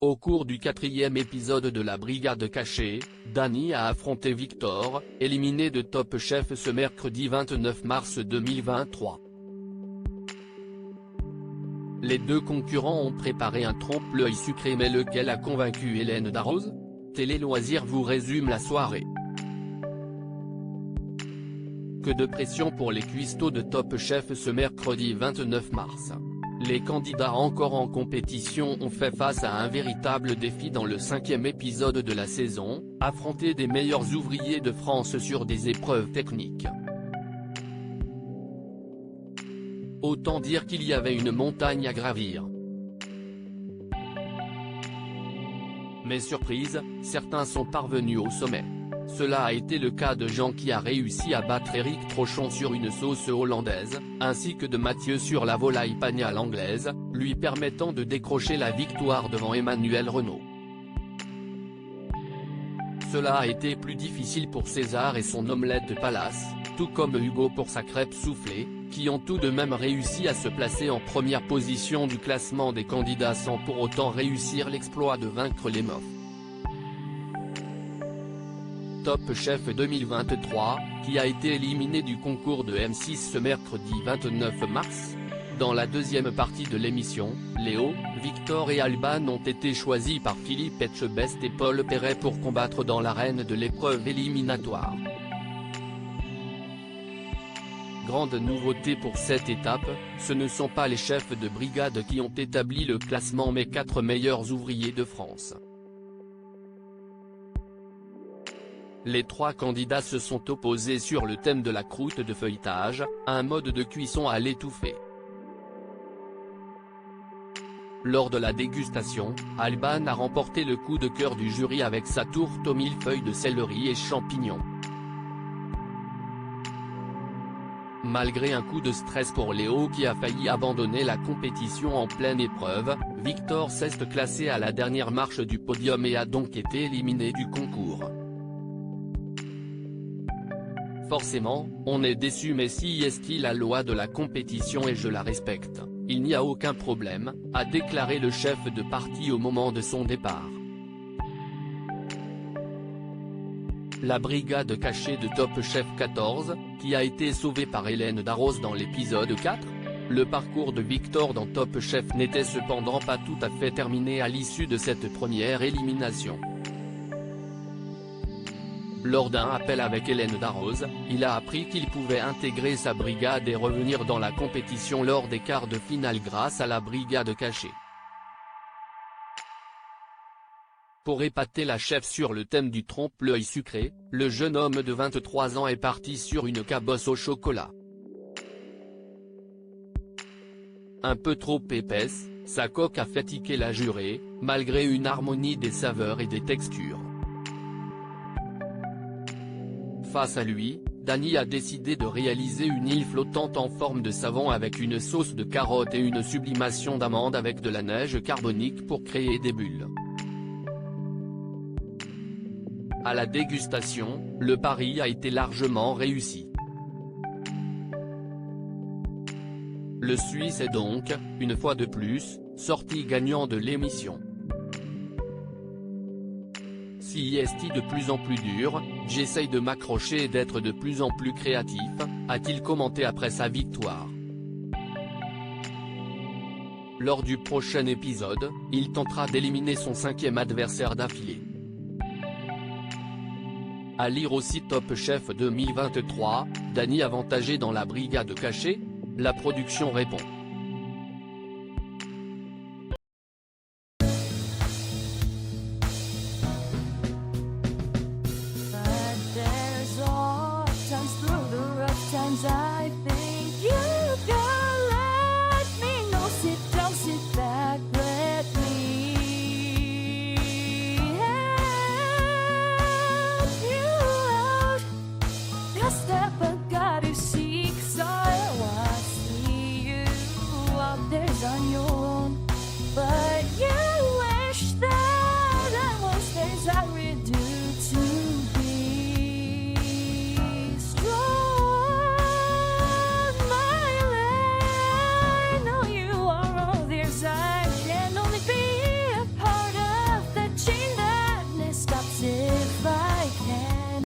Au cours du 4e épisode de la Brigade Cachée, Dany a affronté Victor, éliminé de Top Chef ce mercredi 29 mars 2023. Les deux concurrents ont préparé un trompe-l'œil sucré, mais lequel a convaincu Hélène Darroze? Télé Loisirs vous résume la soirée. Que de pression pour les cuistots de Top Chef ce mercredi 29 mars. Les candidats encore en compétition ont fait face à un véritable défi dans le 5e épisode de la saison, affronter des meilleurs ouvriers de France sur des épreuves techniques. Autant dire qu'il y avait une montagne à gravir. Mais surprise, certains sont parvenus au sommet. Cela a été le cas de Jean qui a réussi à battre Éric Trochon sur une sauce hollandaise, ainsi que de Mathieu sur la volaille pagnale anglaise, lui permettant de décrocher la victoire devant Emmanuel Renaud. Cela a été plus difficile pour César et son omelette Palace, tout comme Hugo pour sa crêpe soufflée, qui ont tout de même réussi à se placer en première position du classement des candidats sans pour autant réussir l'exploit de vaincre les Meufs. Top Chef 2023, qui a été éliminé du concours de M6 ce mercredi 29 mars. Dans la deuxième partie de l'émission, Léo, Victor et Alban ont été choisis par Philippe Etchebest et Paul Perret pour combattre dans l'arène de l'épreuve éliminatoire. Grande nouveauté pour cette étape, ce ne sont pas les chefs de brigade qui ont établi le classement mais 4 meilleurs ouvriers de France. Les 3 candidats se sont opposés sur le thème de la croûte de feuilletage, un mode de cuisson à l'étouffer. Lors de la dégustation, Alban a remporté le coup de cœur du jury avec sa tourte aux millefeuilles de céleri et champignons. Malgré un coup de stress pour Léo qui a failli abandonner la compétition en pleine épreuve, Victor s'est classé à la dernière marche du podium et a donc été éliminé du concours. Forcément, on est déçu, mais si est la loi de la compétition et je la respecte, il n'y a aucun problème, a déclaré le chef de parti au moment de son départ. La brigade cachée de Top Chef 14, qui a été sauvée par Hélène Darroze dans l'épisode 4, le parcours de Victor dans Top Chef n'était cependant pas tout à fait terminé à l'issue de cette première élimination. Lors d'un appel avec Hélène Darroze, il a appris qu'il pouvait intégrer sa brigade et revenir dans la compétition lors des quarts de finale grâce à la brigade cachée. Pour épater la chef sur le thème du trompe-l'œil sucré, le jeune homme de 23 ans est parti sur une cabosse au chocolat. Un peu trop épaisse, sa coque a fait tiquer la jurée, malgré une harmonie des saveurs et des textures. Face à lui, Dany a décidé de réaliser une île flottante en forme de savon avec une sauce de carottes et une sublimation d'amandes avec de la neige carbonique pour créer des bulles. À la dégustation, le pari a été largement réussi. Le Suisse est donc, une fois de plus, sorti gagnant de l'émission. Si est de plus en plus dur, j'essaye de m'accrocher et d'être de plus en plus créatif, a-t-il commenté après sa victoire. Lors du prochain épisode, il tentera d'éliminer son 5e adversaire d'affilée. À lire aussi Top Chef 2023, Dany avantagé dans la brigade cachée? La production répond. But there's all times through the rough times I think